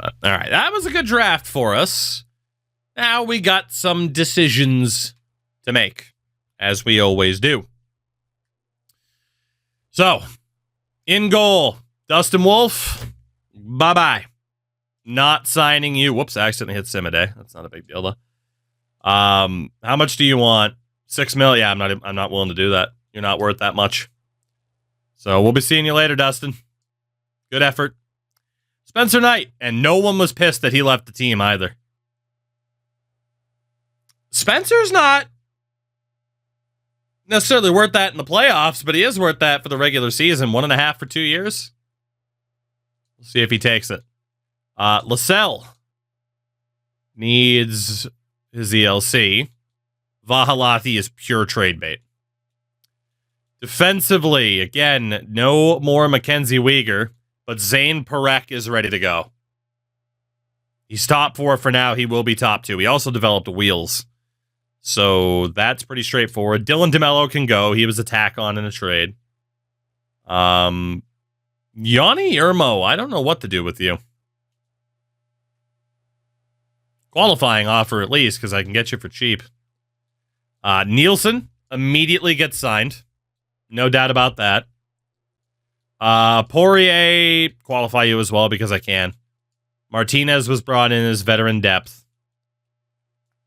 All right, that was a good draft for us. Now we got some decisions to make, as we always do. So, in goal, Dustin Wolf, bye-bye. Not signing you. Whoops, I accidentally hit Simade. That's not a big deal, though. How much do you want? $6 million? Yeah, I'm not willing to do that. You're not worth that much. So we'll be seeing you later, Dustin. Good effort. Spencer Knight, and no one was pissed that he left the team either. Spencer's not necessarily worth that in the playoffs, but he is worth that for the regular season. 1.5 for 2 years. We'll see if he takes it. Lascelles needs his ELC. Vahalati is pure trade bait. Defensively, again, no more Mackenzie Weegar, but Zane Parekh is ready to go. He's top 4 for now. He will be top 2. He also developed wheels. So that's pretty straightforward. Dylan DeMello can go. He was a tack on in a trade. Yanni Irmo, I don't know what to do with you. Qualifying offer at least, because I can get you for cheap. Nielsen immediately gets signed. No doubt about that. Poirier, qualify you as well because I can. Martinez was brought in as veteran depth.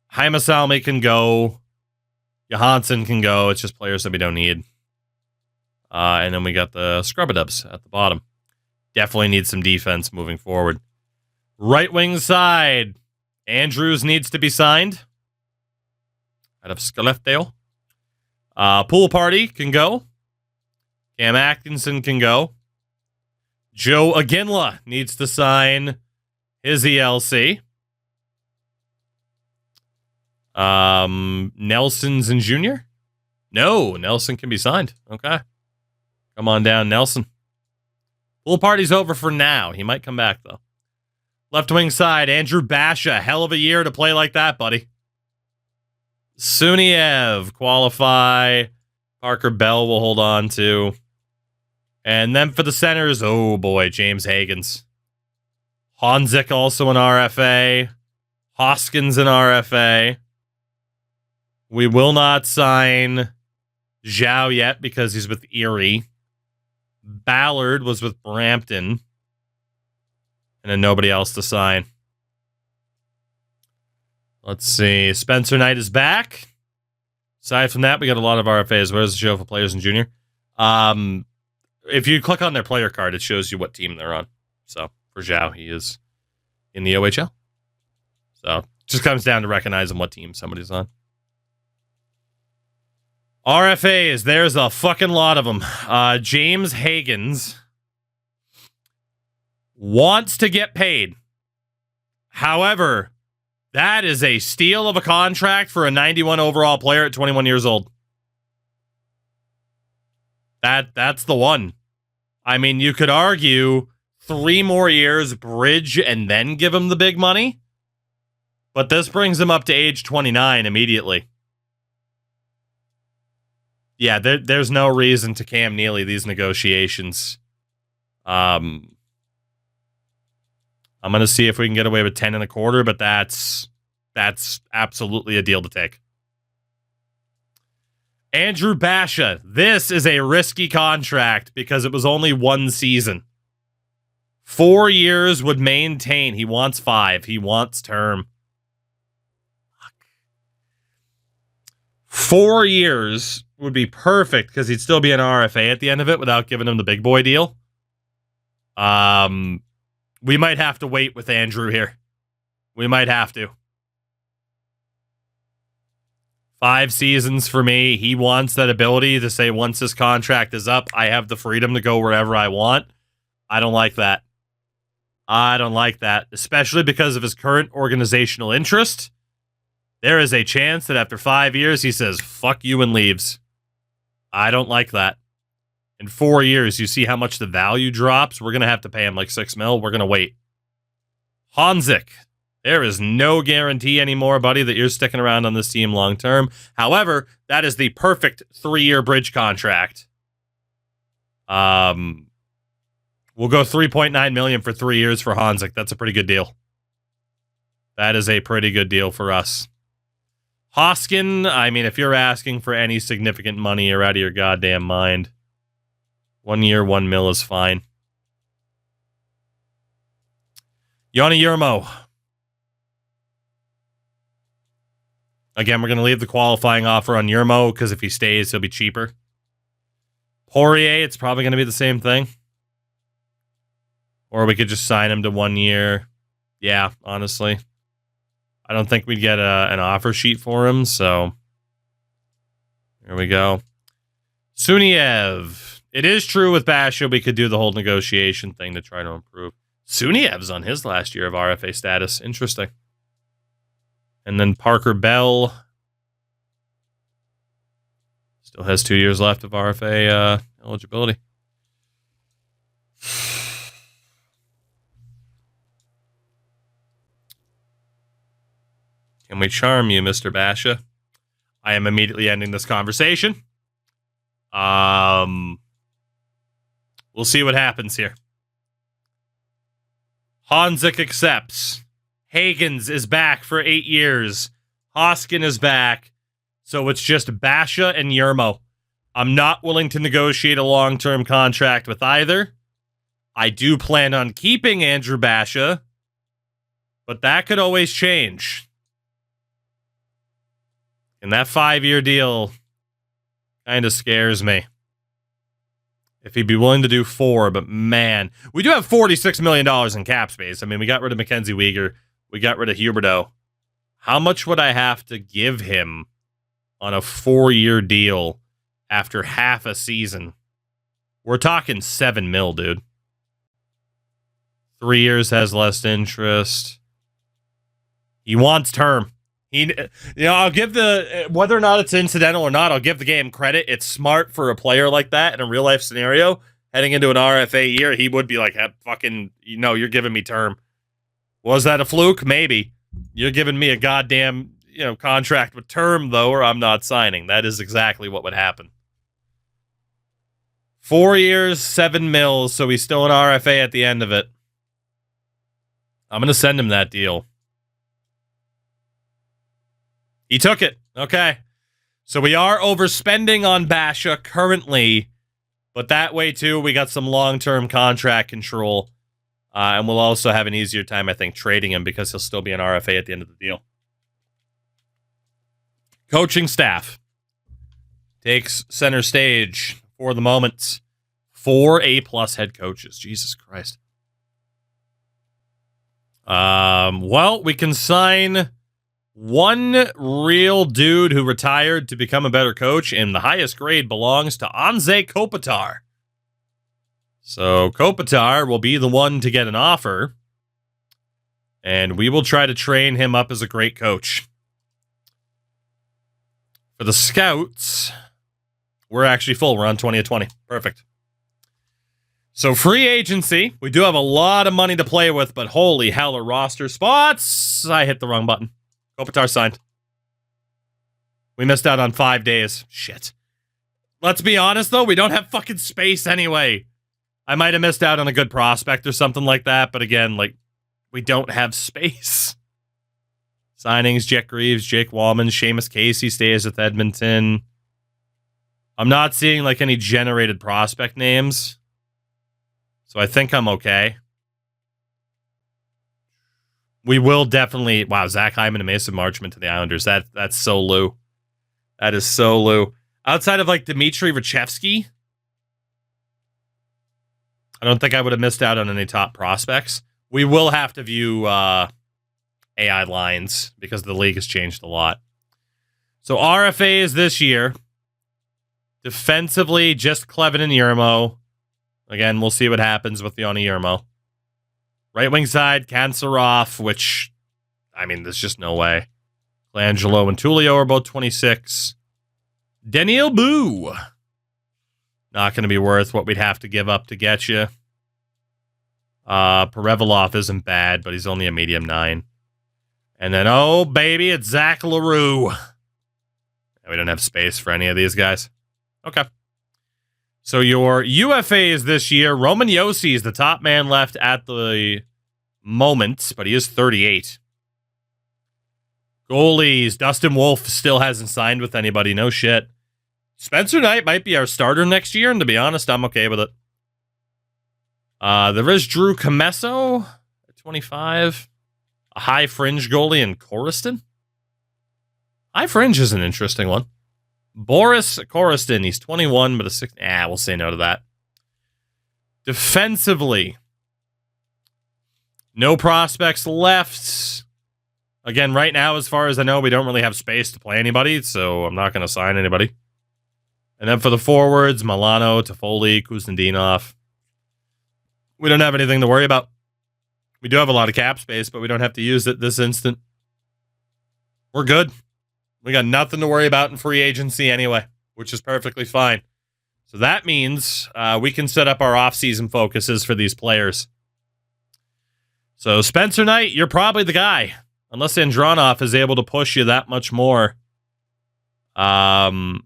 Jaime Salmi can go. Johansson can go. It's just players that we don't need. And then we got the Scrubadubs at the bottom. Definitely need some defense moving forward. Right wing side. Andrews needs to be signed. Out of Skellefteå. Pool Party can go. Cam Atkinson can go. Joe Aginla needs to sign his ELC. Nelson's and Jr.? No, Nelson can be signed. Okay. Come on down, Nelson. Pool Party's over for now. He might come back, though. Left wing side, Andrew Basha. Hell of a year to play like that, buddy. Suniev, qualify. Parker Bell will hold on to. And then for the centers, oh boy, James Hagens. Honzik also an RFA. Hoskins an RFA. We will not sign Zhao yet because he's with Erie. Ballard was with Brampton. And then nobody else to sign. Let's see. Spencer Knight is back. Aside from that, we got a lot of RFAs. Where's the show for players in junior? If you click on their player card, it shows you what team they're on. So for Zhao, he is in the OHL. So it just comes down to recognizing what team somebody's on. RFAs, there's a fucking lot of them. James Hagens wants to get paid. However, that is a steal of a contract for a 91 overall player at 21 years old. That's the one. I mean, you could argue 3 more years, bridge, and then give him the big money. But this brings him up to age 29 immediately. Yeah, there's no reason to Cam Neely these negotiations. I'm going to see if we can get away with 10 1/4, but that's absolutely a deal to take. Andrew Basha, this is a risky contract because it was only 1 season. 4 years would maintain. He wants 5. He wants term. 4 years would be perfect because he'd still be an RFA at the end of it without giving him the big boy deal. We might have to wait with Andrew here. We might have to. 5 seasons for me. He wants that ability to say once his contract is up, I have the freedom to go wherever I want. I don't like that. I don't like that, especially because of his current organizational interest. There is a chance that after 5 years, he says, fuck you and leaves. I don't like that. In 4 years, you see how much the value drops. We're going to have to pay him like $6 million. We're going to wait. Honzik. There is no guarantee anymore, buddy, that you're sticking around on this team long term. However, that is the perfect 3-year bridge contract. We'll go 3.9 million for 3 years for Hanzik. That's a pretty good deal. That is a pretty good deal for us. Hoskin, I mean, if you're asking for any significant money, you're out of your goddamn mind. 1 year, 1 mil is fine. Joni Jurmo. Again, we're going to leave the qualifying offer on Jurmo because if he stays, he'll be cheaper. Poirier, it's probably going to be the same thing. Or we could just sign him to 1 year. Yeah, honestly. I don't think we'd get an offer sheet for him, so here we go. Suniev. It is true with Basha, we could do the whole negotiation thing to try to improve. Suniev's on his last year of RFA status. Interesting. And then Parker Bell still has 2 years left of RFA eligibility. Can we charm you, Mr. Basha? I am immediately ending this conversation. We'll see what happens here. Hanzik accepts. Hagens is back for 8 years. Hoskin is back. So it's just Basha and Jurmo. I'm not willing to negotiate a long-term contract with either. I do plan on keeping Andrew Basha, but that could always change. And that 5-year deal kind of scares me. If he'd be willing to do 4, but man, we do have $46 million in cap space. I mean, we got rid of Mackenzie Weegar. We got rid of Huberdeau. How much would I have to give him on a 4-year deal after half a season? We're talking 7 mil, dude. 3 years has less interest. He wants term. I'll give whether or not it's incidental or not, I'll give the game credit. It's smart for a player like that in a real life scenario. Heading into an RFA year, he would be like, fucking, you're giving me term. Was that a fluke? Maybe. You're giving me a goddamn, contract with term, though, or I'm not signing. That is exactly what would happen. 4 years, 7 mils, so he's still an RFA at the end of it. I'm going to send him that deal. He took it. Okay. So we are overspending on Basha currently, but that way, too, we got some long-term contract control. And we'll also have an easier time, I think, trading him because he'll still be an RFA at the end of the deal. Coaching staff takes center stage for the moment. 4 A-plus head coaches. Jesus Christ. Well, we can sign one real dude who retired to become a better coach, and the highest grade belongs to Anze Kopitar. So Kopitar will be the one to get an offer, and we will try to train him up as a great coach. For the scouts, we're actually full. We're on 20 of 20. Perfect. So free agency. We do have a lot of money to play with, but holy hell, our roster spots. I hit the wrong button. Kopitar signed. We missed out on 5 days. Shit. Let's be honest, though. We don't have fucking space anyway. I might have missed out on a good prospect or something like that, but again, we don't have space. Signings, Jack Greaves, Jake Wallman, Seamus Casey stays with Edmonton. I'm not seeing, any generated prospect names, so I think I'm okay. We will definitely... Wow, Zach Hyman and Mason Marchment to the Islanders. That's so Lou. That is so Lou. Outside of, Dmitry Rachevsky, I don't think I would have missed out on any top prospects. We will have to view AI lines because the league has changed a lot. So RFAs this year. Defensively, just Clevin and Jurmo. Again, we'll see what happens with Joni Jurmo. Right wing side, Kanserov, which, there's just no way. Colangelo and Tullio are both 26. Daniel Boo. Not going to be worth what we'd have to give up to get you. Perevalov isn't bad, but he's only a medium 9. And then, oh, baby, it's Zach LaRue. We don't have space for any of these guys. Okay. So your UFAs this year, Roman Josi is the top man left at the moment, but he is 38. Goalies, Dustin Wolf still hasn't signed with anybody. No shit. Spencer Knight might be our starter next year, and to be honest, I'm okay with it. There is Drew Comesso at 25. A high fringe goalie in Coruscant. High fringe is an interesting one. Boris Coruscant, he's 21, but a 6. We'll say no to that. Defensively, no prospects left. Again, right now, as far as I know, we don't really have space to play anybody, so I'm not going to sign anybody. And then for the forwards, Milano, Toffoli, Kuznetsov. We don't have anything to worry about. We do have a lot of cap space, but we don't have to use it this instant. We're good. We got nothing to worry about in free agency anyway, which is perfectly fine. So that means we can set up our offseason focuses for these players. So Spencer Knight, you're probably the guy. Unless Andronov is able to push you that much more. We'll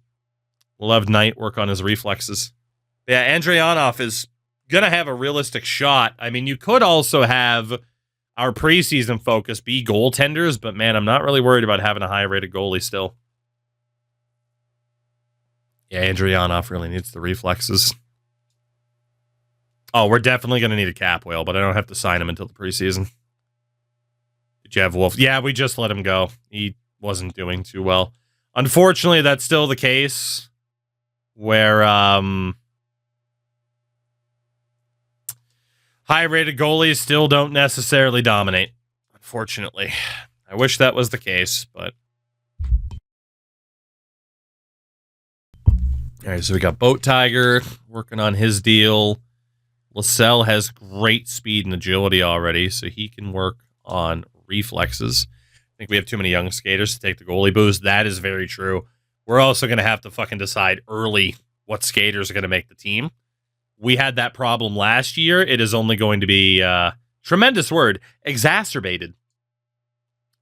have Knight work on his reflexes. Yeah, Andrianov is going to have a realistic shot. I mean, you could also have our preseason focus be goaltenders, but man, I'm not really worried about having a high-rated goalie still. Yeah, Andrianov really needs the reflexes. Oh, we're definitely going to need a cap whale, but I don't have to sign him until the preseason. Did you have Wolf? Yeah, we just let him go. He wasn't doing too well. Unfortunately, that's still the case where high-rated goalies still don't necessarily dominate, unfortunately. I wish that was the case, but... All right, so we got Boat Tiger working on his deal. LaSalle has great speed and agility already, so he can work on reflexes. I think we have too many young skaters to take the goalie boost. That is very true. We're also going to have to fucking decide early what skaters are going to make the team. We had that problem last year. It is only going to be, tremendous word, exacerbated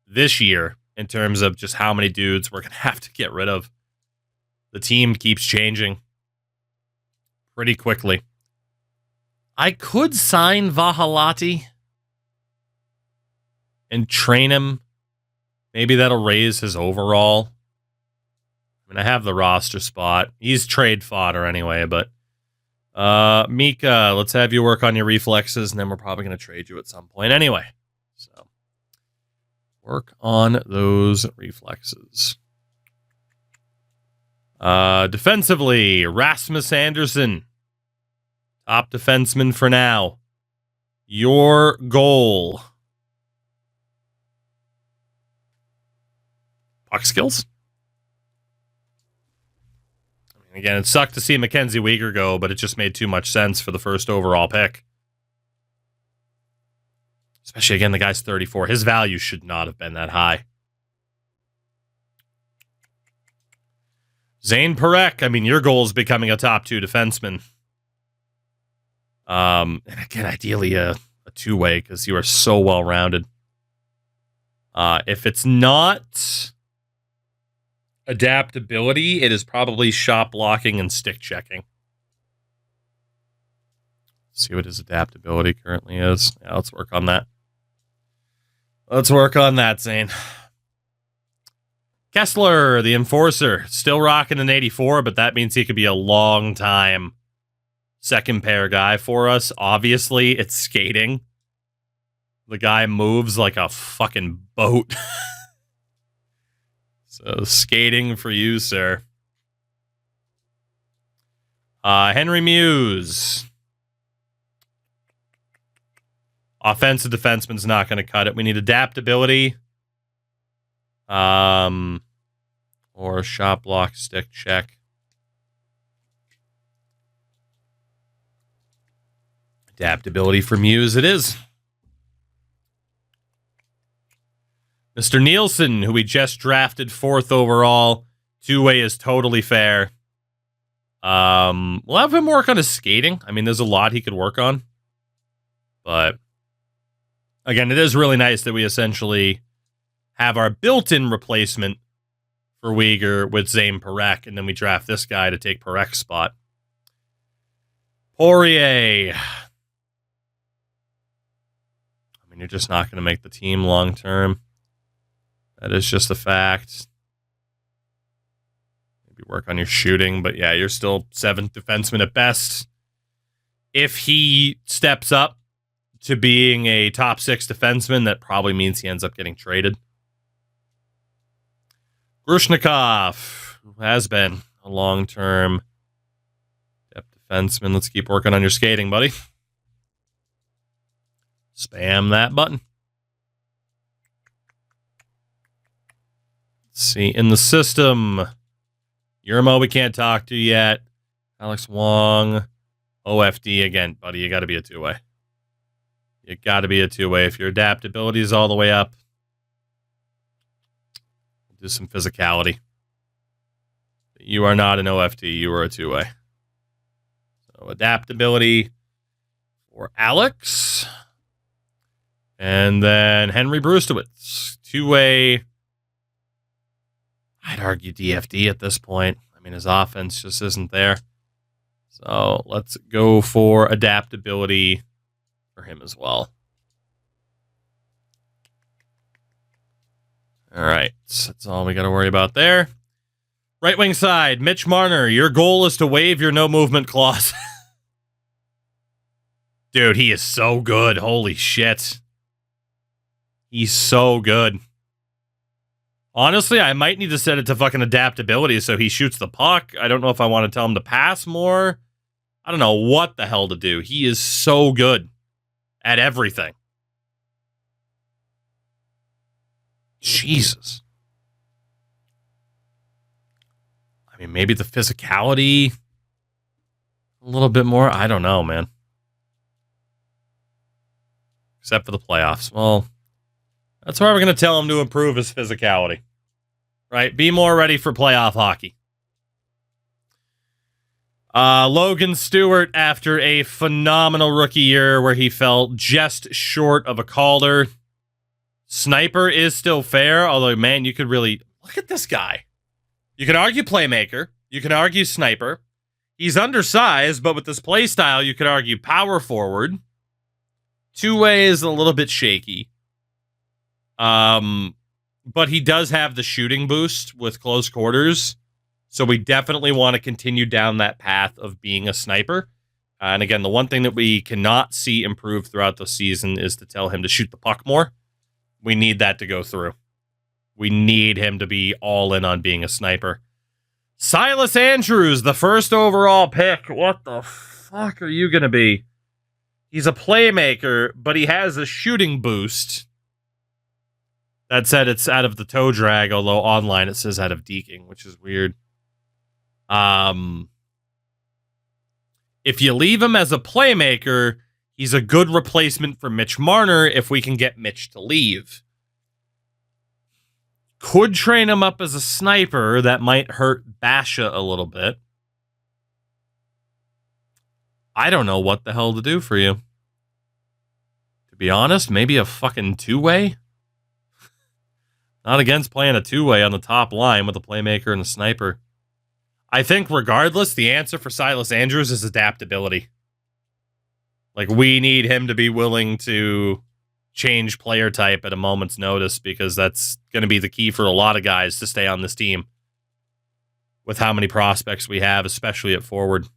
this year in terms of just how many dudes we're going to have to get rid of. The team keeps changing pretty quickly. I could sign Vahalati and train him. Maybe that'll raise his overall. I mean, I have the roster spot. He's trade fodder anyway, but Mika, let's have you work on your reflexes, and then we're probably going to trade you at some point anyway. So, work on those reflexes. Defensively, Rasmus Anderson. Top defenseman for now. Your goal. Puck skills? I mean, again, it sucked to see Mackenzie Weegar go, but it just made too much sense for the first overall pick. Especially, again, the guy's 34. His value should not have been that high. Zane Parekh, I mean, your goal is becoming a top 2 defenseman. And again, ideally a two-way, because you are so well-rounded. If it's not adaptability, it is probably shot blocking and stick checking. See what his adaptability currently is. Yeah, let's work on that. Let's work on that, Zane. Kessler, the enforcer, still rocking an 84, but that means he could be a long time second pair guy for us. Obviously, it's skating. The guy moves like a fucking boat. So, skating for you, sir. Henry Muse. Offensive defenseman's not going to cut it. We need adaptability. Or shot block, stick check. Adaptability for Muse it is. Mr. Nielsen, who we just drafted 4th overall. Two-way is totally fair. We'll have him work on his skating. I mean, there's a lot he could work on. But, again, it is really nice that we essentially have our built-in replacement for Weegar with Zane Parekh, and then we draft this guy to take Parekh's spot. Poirier. I mean, you're just not going to make the team long term. That is just a fact. Maybe work on your shooting, but yeah, you're still 7th defenseman at best. If he steps up to being a top 6 defenseman, that probably means he ends up getting traded. Grushnikov, who has been a long-term depth defenseman. Let's keep working on your skating, buddy. Spam that button. Let's see, in the system, Yermo we can't talk to yet. Alex Wong, OFD again, buddy. You got to be a 2-way. You got to be a 2-way. If your adaptability is all the way up, do some physicality. You are not an OFD. You are a 2-way. So adaptability for Alex. And then Henry Brustowitz, 2-way. I'd argue DFD at this point. I mean, his offense just isn't there. So let's go for adaptability for him as well. All right. That's all we got to worry about there. Right wing side, Mitch Marner. Your goal is to waive your no movement clause. Dude, he is so good. Holy shit. He's so good. Honestly, I might need to set it to fucking adaptability so he shoots the puck. I don't know if I want to tell him to pass more. I don't know what the hell to do. He is so good at everything. Jesus. I mean, maybe the physicality a little bit more. I don't know, man. Except for the playoffs. Well, that's why we're going to tell him to improve his physicality. Right? Be more ready for playoff hockey. Logan Stewart, after a phenomenal rookie year where he fell just short of a Calder. Sniper is still fair, although, man, you could really... Look at this guy. You can argue playmaker. You can argue sniper. He's undersized, but with this play style, you could argue power forward. 2-way is a little bit shaky. But he does have the shooting boost with close quarters. So we definitely want to continue down that path of being a sniper. And again, the one thing that we cannot see improve throughout the season is to tell him to shoot the puck more. We need that to go through. We need him to be all in on being a sniper. Silas Andrews, the first overall pick. What the fuck are you going to be? He's a playmaker, but he has a shooting boost. That said, it's out of the toe drag, although online it says out of deking, which is weird. If you leave him as a playmaker, he's a good replacement for Mitch Marner if we can get Mitch to leave. Could train him up as a sniper. That might hurt Basha a little bit. I don't know what the hell to do for you. To be honest, maybe a fucking 2-way? Not against playing a 2-way on the top line with a playmaker and a sniper. I think regardless, the answer for Silas Andrews is adaptability. Like, we need him to be willing to change player type at a moment's notice, because that's going to be the key for a lot of guys to stay on this team with how many prospects we have, especially at forward.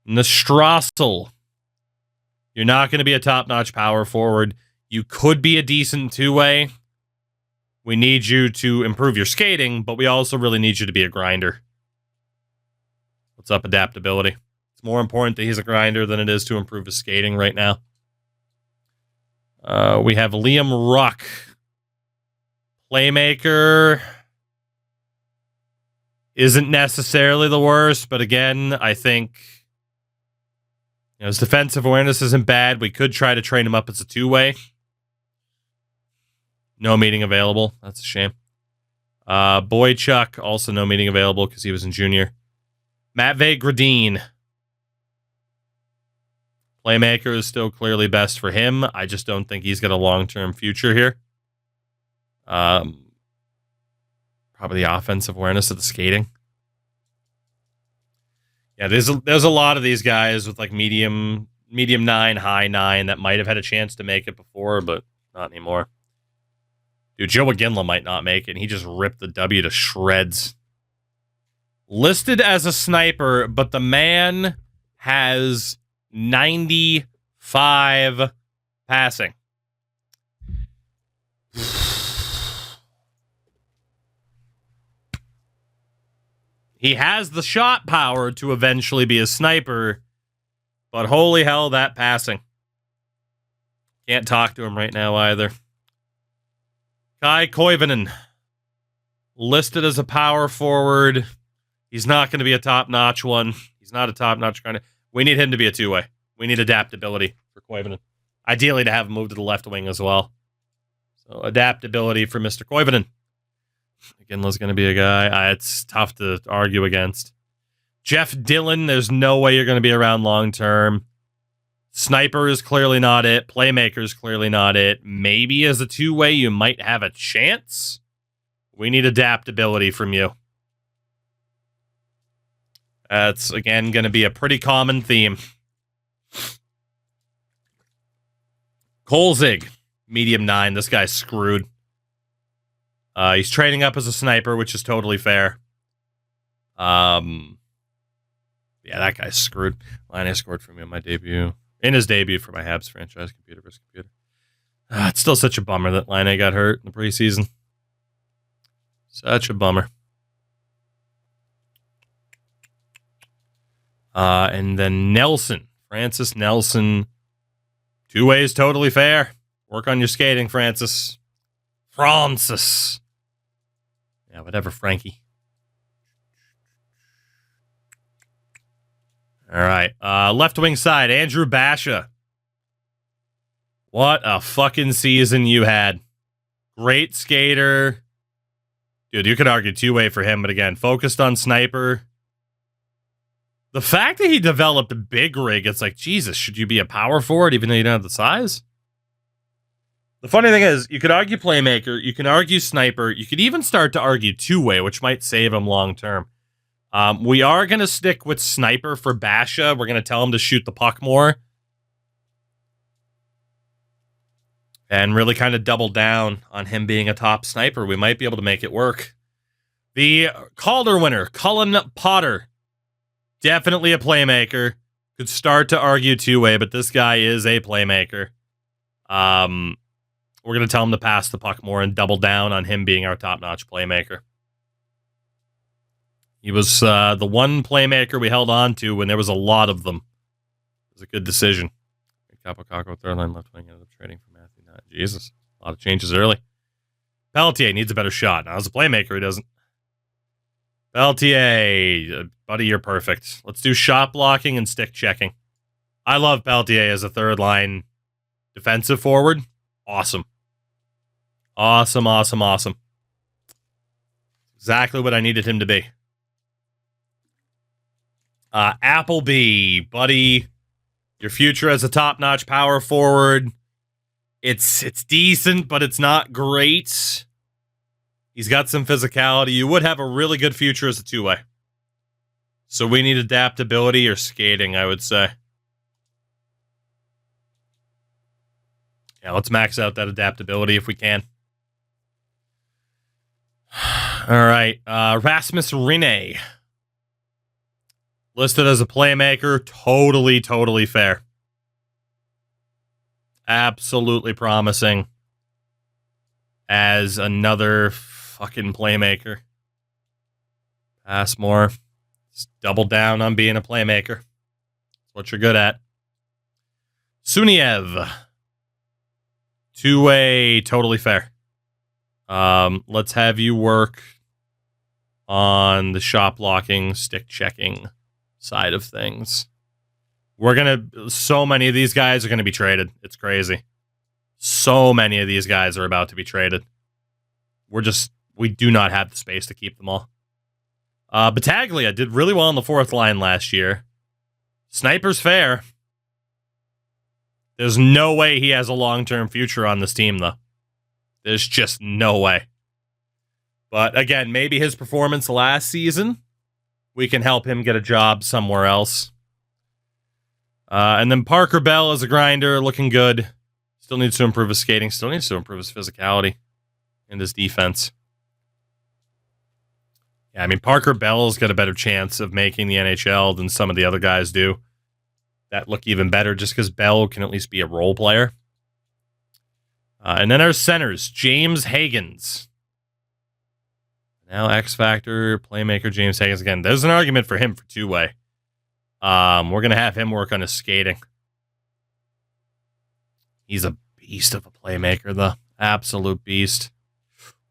Nestrassel. You're not going to be a top-notch power forward. You could be a decent 2-way. We need you to improve your skating, but we also really need you to be a grinder. What's up, adaptability? It's more important that he's a grinder than it is to improve his skating right now. We have Liam Ruck. Playmaker isn't necessarily the worst, but again, I think his defensive awareness isn't bad. We could try to train him up as a 2-way. No meeting available. That's a shame. Boychuk, also no meeting available because he was in junior. Matvey Gradin. Playmaker is still clearly best for him. I just don't think he's got a long-term future here. Probably the offensive awareness of the skating. Yeah, there's a lot of these guys with like medium 9, high 9 that might have had a chance to make it before, but not anymore. Dude, Joe McGinley might not make it, and he just ripped the W to shreds. Listed as a sniper, but the man has 95 passing. He has the shot power to eventually be a sniper, but holy hell, that passing. Can't talk to him right now either. Kai Koivunen, listed as a power forward. He's not going to be a top-notch one. He's not a top-notch kind of. We need him to be a two-way. We need adaptability for Koivunen. Ideally, to have him move to the left wing as well. So adaptability for Mr. Koivunen. McGinley's going to be a guy. It's tough to argue against. Jeff Dillon, there's no way you're going to be around long-term. Sniper is clearly not it. Playmaker is clearly not it. Maybe as a two-way, you might have a chance. We need adaptability from you. That's, again, going to be a pretty common theme. Kolzig, medium 9. This guy's screwed. He's training up as a sniper, which is totally fair. Yeah, that guy's screwed. Line scored for me on my debut. In his debut for my Habs franchise, computer versus computer. It's still such a bummer that Line got hurt in the preseason. Such a bummer. And then Nelson. Francis Nelson. Two ways, totally fair. Work on your skating, Francis. Francis. Yeah, whatever, Frankie. All right. Left wing side, Andrew Basha. What a fucking season you had. Great skater. Dude, you could argue two-way for him, but again, focused on sniper. The fact that he developed a big rig, it's like, Jesus, should you be a power forward even though you don't have the size? The funny thing is, you could argue playmaker, you can argue sniper, you could even start to argue two-way, which might save him long-term. We are going to stick with sniper for Basha. We're going to tell him to shoot the puck more. And really kind of double down on him being a top sniper. We might be able to make it work. The Calder winner, Cullen Potter. Definitely a playmaker. Could start to argue two-way, but this guy is a playmaker. We're going to tell him to pass the puck more and double down on him being our top-notch playmaker. He was the one playmaker we held on to when there was a lot of them. It was a good decision. Capocaco, third line left wing, ended up trading for Matthew. Jesus, a lot of changes early. Pelletier needs a better shot. Now, as a playmaker, he doesn't. Pelletier, buddy, you're perfect. Let's do shot blocking and stick checking. I love Pelletier as a third line defensive forward. Awesome. Awesome, awesome, awesome. Exactly what I needed him to be. Appleby, buddy, your future as a top-notch power forward. It's decent, but it's not great. He's got some physicality. You would have a really good future as a two-way. So we need adaptability or skating, I would say. Yeah, let's max out that adaptability if we can. All right. Rasmus Rinne. Listed as a playmaker. Totally, totally fair. Absolutely promising as another fucking playmaker. Pass more. Just double down on being a playmaker. That's what you're good at. Suniev. Two-way, totally fair. Let's have you work on the shot blocking, stick checking side of things. So many of these guys are going to be traded. It's crazy. So many of these guys are about to be traded. We do not have the space to keep them all. Battaglia did really well on the fourth line last year. Sniper's fair. There's no way he has a long-term future on this team, though. There's just no way. But again, maybe his performance last season we can help him get a job somewhere else. And then Parker Bell is a grinder, looking good. Still needs to improve his skating. Still needs to improve his physicality and his defense. Yeah, I mean, Parker Bell's got a better chance of making the NHL than some of the other guys do. That look even better just because Bell can at least be a role player. And then our centers, James Higgins. Now X Factor, playmaker James Higgins. Again, there's an argument for him for two-way. We're going to have him work on his skating. He's a beast of a playmaker, though. Absolute beast.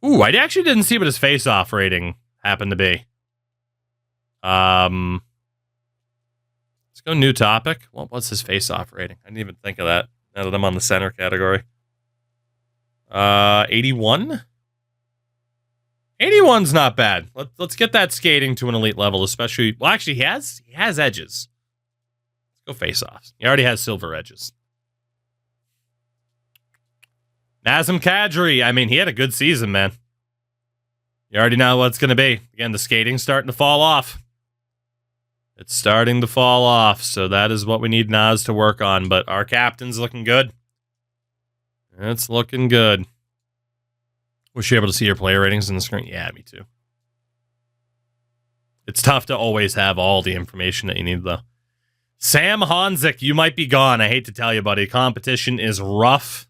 Ooh, I actually didn't see what his face-off rating happened to be. Let's go new topic. What's his face-off rating? I didn't even think of that now that I'm on the center category. 81? 81's not bad. Let's get that skating to an elite level, especially... Well, actually, he has edges. Let's go face-offs. He already has silver edges. Nazem Kadri. I mean, he had a good season, man. You already know what it's going to be. Again, the skating's starting to fall off. It's starting to fall off, so that is what we need Naz to work on. But our captain's looking good. It's looking good. Was you able to see your player ratings on the screen? Yeah, me too. It's tough to always have all the information that you need, though. Sam Honzik, you might be gone. I hate to tell you, buddy. Competition is rough.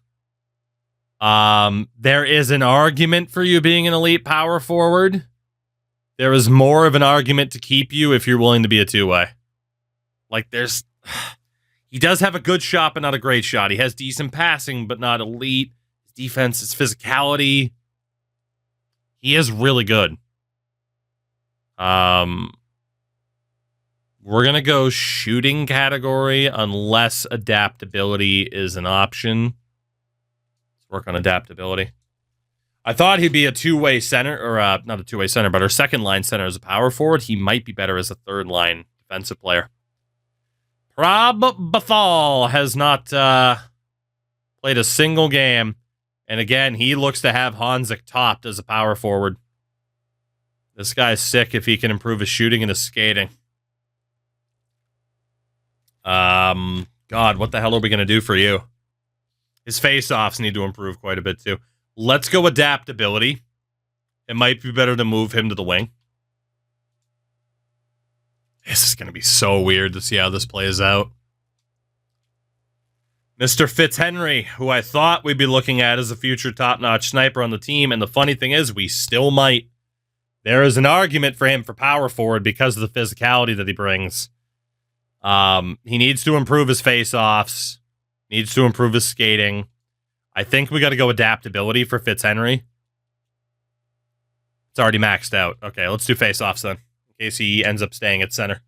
There is an argument for you being an elite power forward. There is more of an argument to keep you if you're willing to be a two-way. Like, he does have a good shot, but not a great shot. He has decent passing, but not elite. His defense, his physicality. He is really good. We're going to go shooting category unless adaptability is an option. Let's work on adaptability. I thought he'd be a two-way center, or not a two-way center, but our second-line center as a power forward. He might be better as a third-line defensive player. Prab Bathal has not played a single game. And again, he looks to have Honzik topped as a power forward. This guy's sick if he can improve his shooting and his skating. God, what the hell are we going to do for you? His face-offs need to improve quite a bit, too. Let's go adaptability. It might be better to move him to the wing. This is going to be so weird to see how this plays out. Mr. Fitzhenry, who I thought we'd be looking at as a future top-notch sniper on the team, and the funny thing is, we still might. There is an argument for him for power forward because of the physicality that he brings. He needs to improve his face-offs, needs to improve his skating. I think we got to go adaptability for Fitzhenry. It's already maxed out. Okay, let's do face-offs then, in case he ends up staying at center.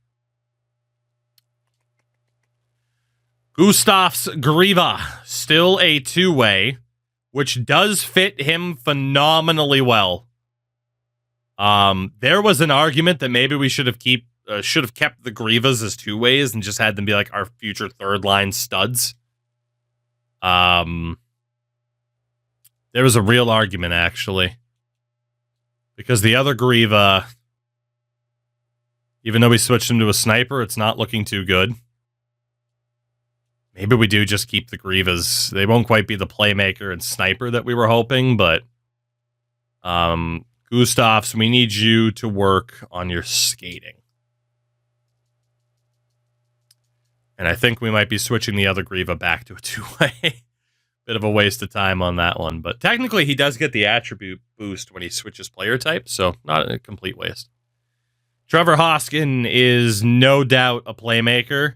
Gustavs Griva, still a two-way, which does fit him phenomenally well. There was an argument that maybe we should have kept the Grivas as two-ways and just had them be like our future third-line studs. There was a real argument, actually. Because the other Griva, even though we switched him to a sniper, it's not looking too good. Maybe we do just keep the Grivas. They won't quite be the playmaker and sniper that we were hoping, but Gustavs, we need you to work on your skating. And I think we might be switching the other Griva back to a two-way. Bit of a waste of time on that one, but technically he does get the attribute boost when he switches player type, so not a complete waste. Trevor Hoskin is no doubt a playmaker.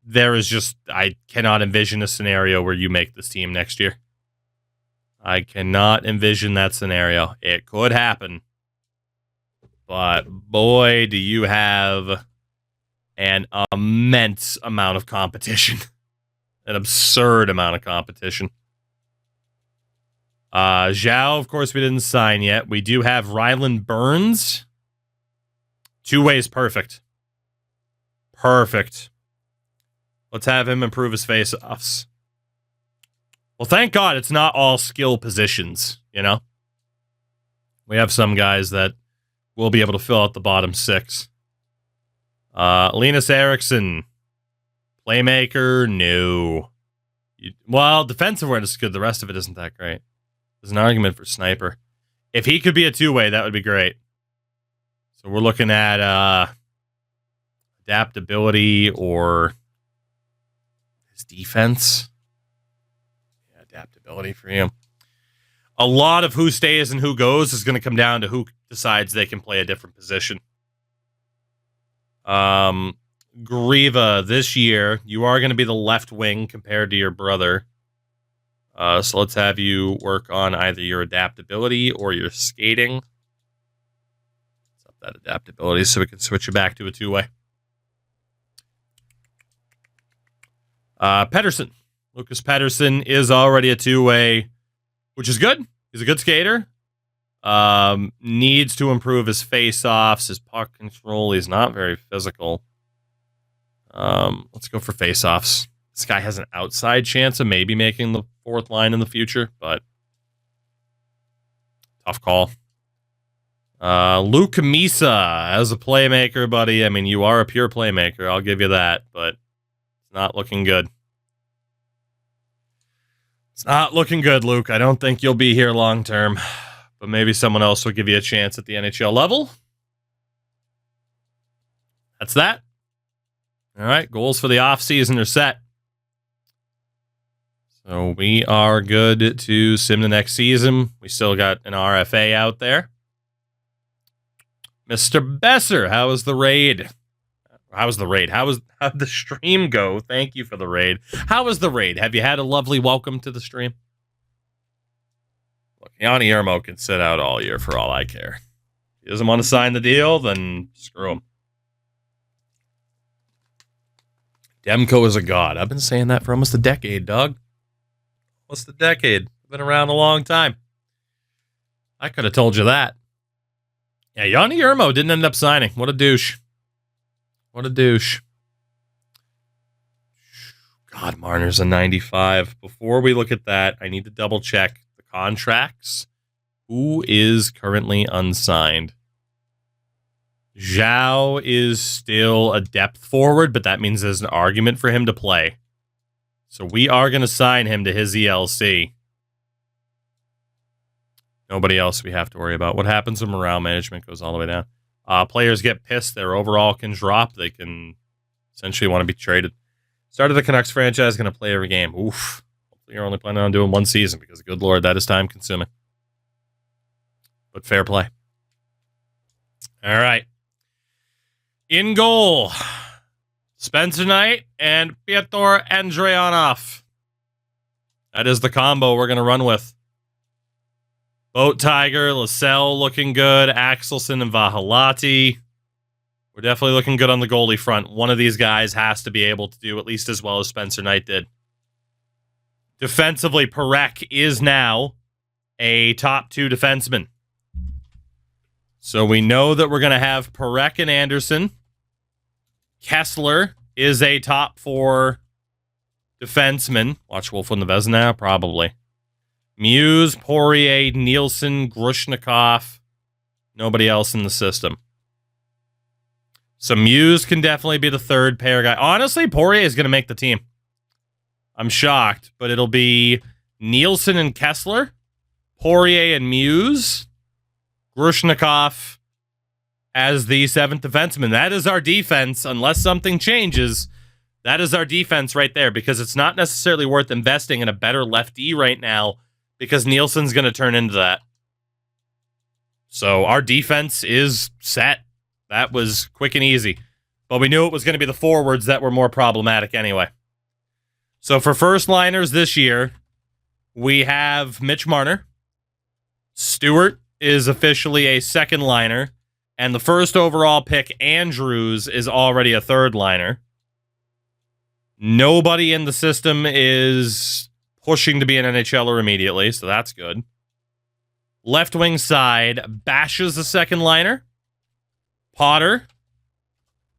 There is just, I cannot envision a scenario where you make this team next year. I cannot envision that scenario. It could happen. But boy, do you have an immense amount of competition. An absurd amount of competition. Zhao, of course, we didn't sign yet. We do have Ryland Burns. Two ways perfect. Perfect. Let's have him improve his face-offs. Well, thank God it's not all skill positions, you know? We have some guys that we'll be able to fill out the bottom 6. Linus Eriksson, playmaker, no. Well, defensive awareness is good. The rest of it isn't that great. There's an argument for sniper. If he could be a 2-way, that would be great. So we're looking at adaptability or his defense. Yeah, adaptability for him. A lot of who stays and who goes is going to come down to who decides they can play a different position. Grieva, this year, you are going to be the left wing compared to your brother. So let's have you work on either your adaptability or your skating. Let's up that adaptability so we can switch you back to a 2-way. Pettersson. Lucas Pettersson is already a 2-way, which is good. He's a good skater. Needs to improve his face-offs, his puck control. He's not very physical. Let's go for face-offs. This guy has an outside chance of maybe making the 4th line in the future, but tough call. Luke Misa as a playmaker, buddy. I mean, you are a pure playmaker. I'll give you that, but it's not looking good. It's not looking good, Luke. I don't think you'll be here long term, but maybe someone else will give you a chance at the NHL level. That's that. All right, goals for the offseason are set. So we are good to sim the next season. We still got an RFA out there. Mr. Besser, how was the raid? How'd the stream go? Thank you for the raid. How was the raid? Have you had a lovely welcome to the stream? Look, Yanni Yermo can sit out all year for all I care. If he doesn't want to sign the deal, then screw him. Demko is a god. I've been saying that for almost a decade, dog. Almost a decade. Been around a long time. I could have told you that. Yeah, Yanni Yermo didn't end up signing. What a douche. What a douche. God, Marner's a 95. Before we look at that, I need to double check the contracts. Who is currently unsigned? Zhao is still a depth forward, but that means there's an argument for him to play. So we are going to sign him to his ELC. Nobody else we have to worry about. What happens when morale management goes all the way down? Players get pissed. Their overall can drop. They can essentially want to be traded. Start of the Canucks franchise, going to play every game. Oof. Hopefully you're only planning on doing one season because, good Lord, that is time consuming. But fair play. All right. In goal, Spencer Knight and Pyotr Andreanov. That is the combo we're going to run with. Boat Tiger, Lascelles looking good. Axelson and Vahalati. We're definitely looking good on the goalie front. One of these guys has to be able to do at least as well as Spencer Knight did. Defensively, Parekh is now a top 2 defenseman. So we know that we're going to have Parekh and Anderson. Kessler is a top 4 defenseman. Watch Wolf on the Vezina, probably. Muse, Poirier, Nielsen, Grushnikov. Nobody else in the system. So Muse can definitely be the 3rd pair guy. Honestly, Poirier is going to make the team. I'm shocked, but it'll be Nielsen and Kessler, Poirier and Muse, Grushnikov as the 7th defenseman. That is our defense, unless something changes. That is our defense right there, because it's not necessarily worth investing in a better lefty right now, because Nielsen's going to turn into that. So our defense is set. That was quick and easy. But we knew it was going to be the forwards that were more problematic anyway. So for first liners this year, we have Mitch Marner. Stewart is officially a 2nd liner. And the 1st overall pick, Andrews, is already a 3rd liner. Nobody in the system is pushing to be an NHLer immediately, so that's good. Left wing side, Bash is the 2nd liner. Potter.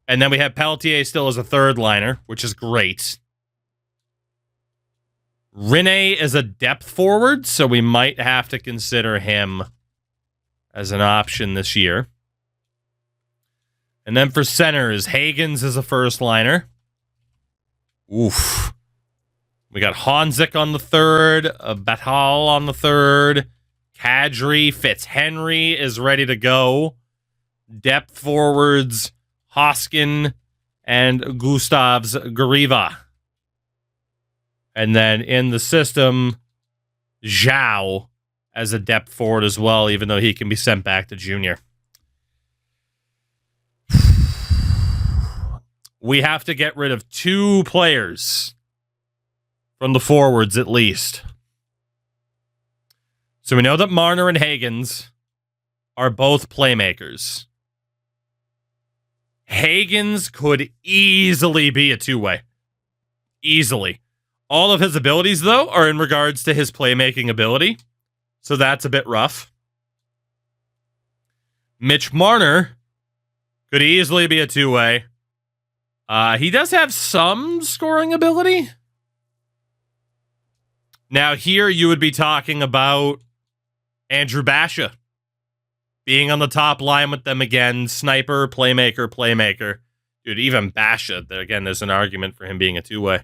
And then we have Pelletier still as a 3rd liner, which is great. Rinne is a depth forward, so we might have to consider him as an option this year. And then for centers, Hagens is a first liner. Oof. We got Honzik on the third, Batal on the third, Kadri, Fitzhenry is ready to go. Depth forwards, Hoskin and Gustavs Gariva. And then in the system, Zhao as a depth forward as well, even though he can be sent back to junior. We have to get rid of 2 players from the forwards at least. So we know that Marner and Hagens are both playmakers. Hagens could easily be a 2-way. Easily. All of his abilities, though, are in regards to his playmaking ability. So that's a bit rough. Mitch Marner could easily be a 2-way. He does have some scoring ability. Now, here you would be talking about Andrew Basha being on the top line with them again. Sniper, playmaker. Dude, even Basha, again, there's an argument for him being a 2-way.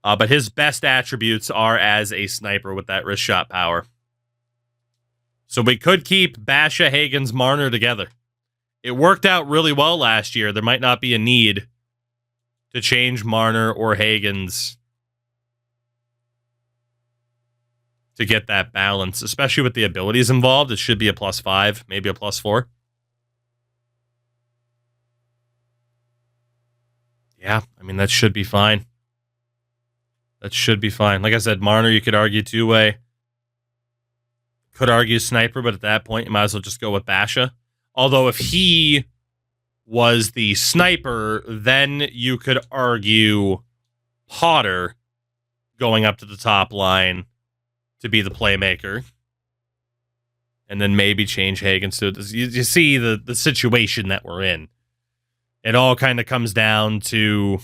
But his best attributes are as a sniper with that wrist shot power. So we could keep Basha, Hagens, Marner together. It worked out really well last year. There might not be a need to change Marner or Hagens to get that balance, especially with the abilities involved. It should be a +5, maybe a +4. Yeah, I mean, that should be fine. That should be fine. Like I said, Marner, you could argue 2-way. Could argue sniper, but at that point, you might as well just go with Basha. Although if he was the sniper, then you could argue Potter going up to the top line to be the playmaker. And then maybe change Hagens to it. You see the situation that we're in. It all kind of comes down to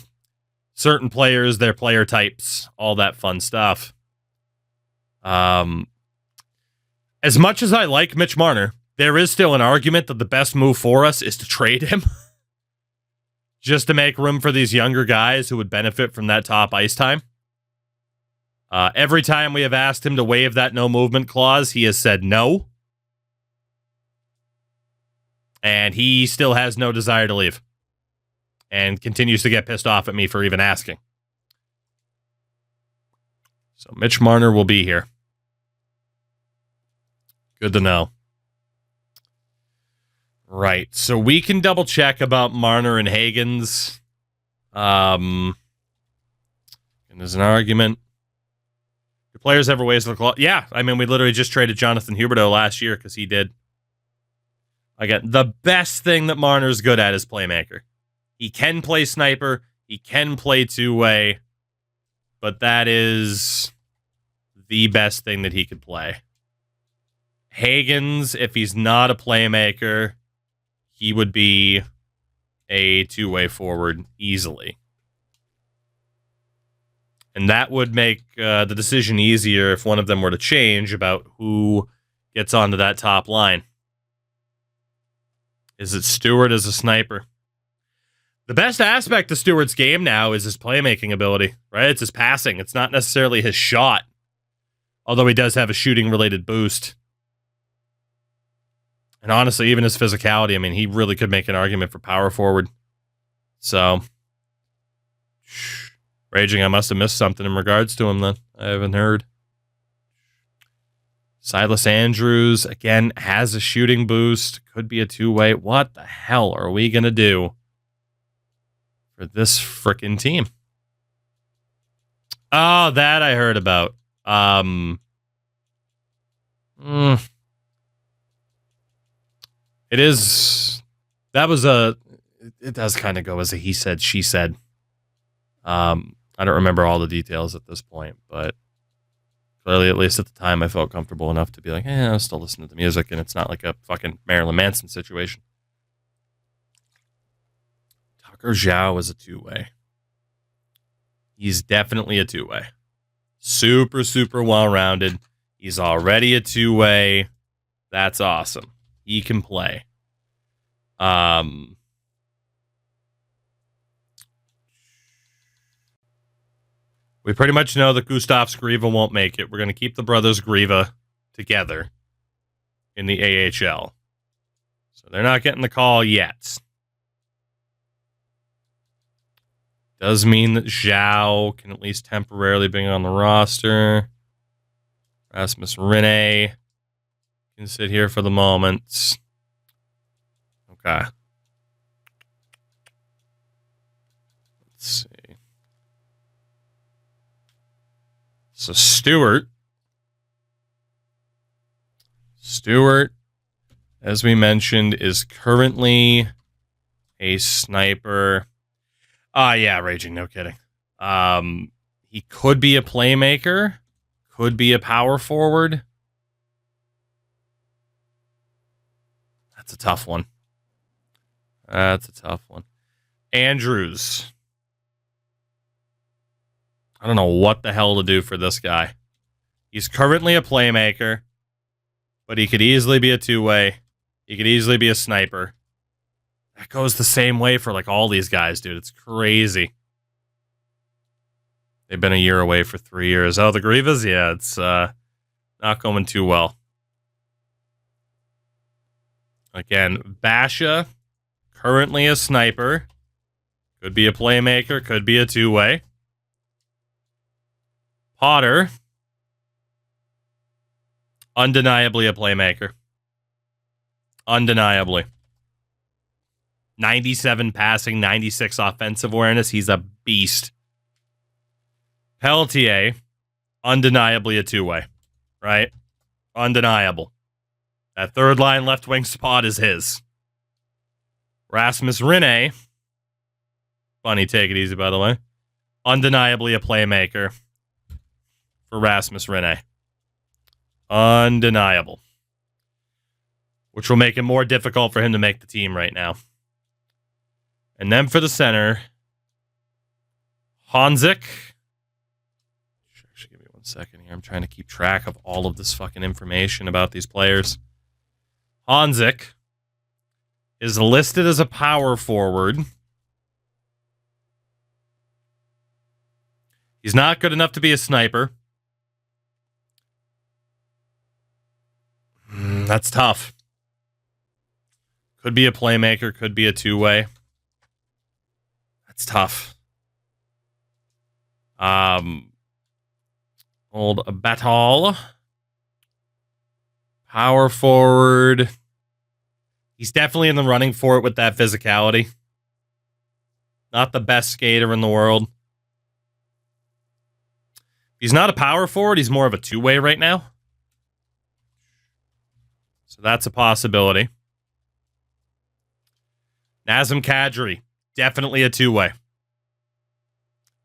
certain players, their player types, all that fun stuff. As much as I like Mitch Marner, there is still an argument that the best move for us is to trade him. Just to make room for these younger guys who would benefit from that top ice time. Every time we have asked him to waive that no movement clause, he has said no. And he still has no desire to leave. And continues to get pissed off at me for even asking. So Mitch Marner will be here. Good to know. Right. So we can double check about Marner and Hagens. And there's an argument. Do players ever waste the claw? Yeah. I mean, we literally just traded Jonathan Huberdeau last year because he did. Again, the best thing that Marner's good at is playmaker. He can play sniper. He can play 2-way. But that is the best thing that he could play. Hagens, if he's not a playmaker, he would be a 2-way forward easily. And that would make the decision easier if one of them were to change about who gets onto that top line. Is it Stewart as a sniper? The best aspect of Stewart's game now is his playmaking ability, right? It's his passing. It's not necessarily his shot. Although he does have a shooting-related boost. And honestly, even his physicality, I mean, he really could make an argument for power forward. So, raging, I must have missed something in regards to him then. I haven't heard. Silas Andrews, again, has a shooting boost. Could be a 2-way. What the hell are we going to do for this frickin' team? Oh, that I heard about. It is. That was it does kind of go as a he said, she said. I don't remember all the details at this point, but clearly, at least at the time, I felt comfortable enough to be like, I'll still listen to the music, and it's not like a fucking Marilyn Manson situation. Tucker Zhao is a 2-way. He's definitely a 2-way. Super, super well-rounded. He's already a 2-way. That's awesome. He can play. We pretty much know that Gustav Skriva won't make it. We're going to keep the brothers Griva together in the AHL. So they're not getting the call yet. Does mean that Zhao can at least temporarily be on the roster. Rasmus Rinne can sit here for the moment. Okay. Let's see. So Stewart, as we mentioned, is currently a sniper. Yeah, Raging, no kidding. He could be a playmaker, could be a power forward. That's a tough one. Andrews. I don't know what the hell to do for this guy. He's currently a playmaker, but he could easily be a two-way. He could easily be a sniper. That goes the same way for like all these guys, dude. It's crazy. They've been a year away for 3 years. Oh, the Grivas? Yeah, it's not going too well. Again, Basha, currently a sniper. Could be a playmaker, could be a two-way. Potter, undeniably a playmaker. Undeniably. 97 passing, 96 offensive awareness. He's a beast. Pelletier, undeniably a two-way, right? Undeniable. That third line left wing spot is his. Rasmus Rinne, funny, take it easy, by the way. Undeniably a playmaker for Rasmus Rinne. Undeniable. Which will make it more difficult for him to make the team right now. And then for the center, Honzik. Actually, give me 1 second here. I'm trying to keep track of all of this fucking information about these players. Honzik is listed as a power forward. He's not good enough to be a sniper. That's tough. Could be a playmaker, could be a two-way. That's tough. Old Batal. Power forward. He's definitely in the running for it with that physicality. Not the best skater in the world. He's not a power forward. He's more of a two-way right now. So that's a possibility. Nazem Kadri. Definitely a two-way.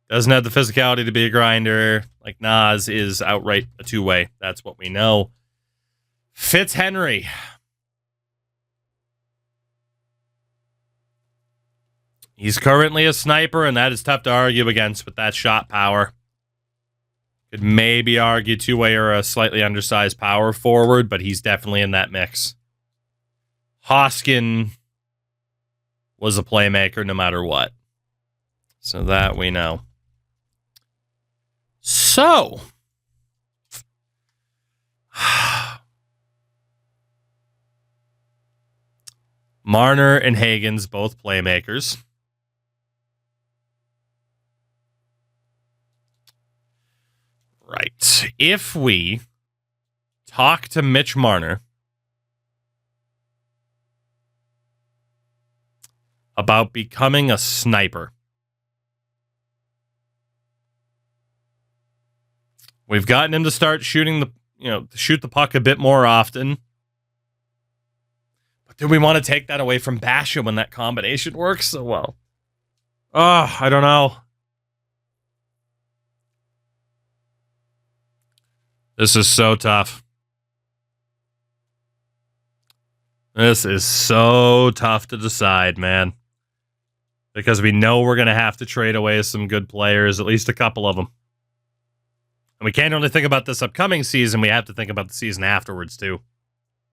Doesn't have the physicality to be a grinder. Like Nas is outright a two-way. That's what we know. Fitzhenry. He's currently a sniper, and that is tough to argue against with that shot power. Could maybe argue two-way or a slightly undersized power forward, but he's definitely in that mix. Hoskin was a playmaker no matter what. So that we know. So, Marner and Hagens, both playmakers. Right. If we talk to Mitch Marner about becoming a sniper, we've gotten him to start shooting to shoot the puck a bit more often. But do we want to take that away from Basha when that combination works so well? Oh, I don't know. This is so tough. This is so tough to decide, man. Because we know we're going to have to trade away some good players, at least a couple of them. And we can't only think about this upcoming season, we have to think about the season afterwards, too.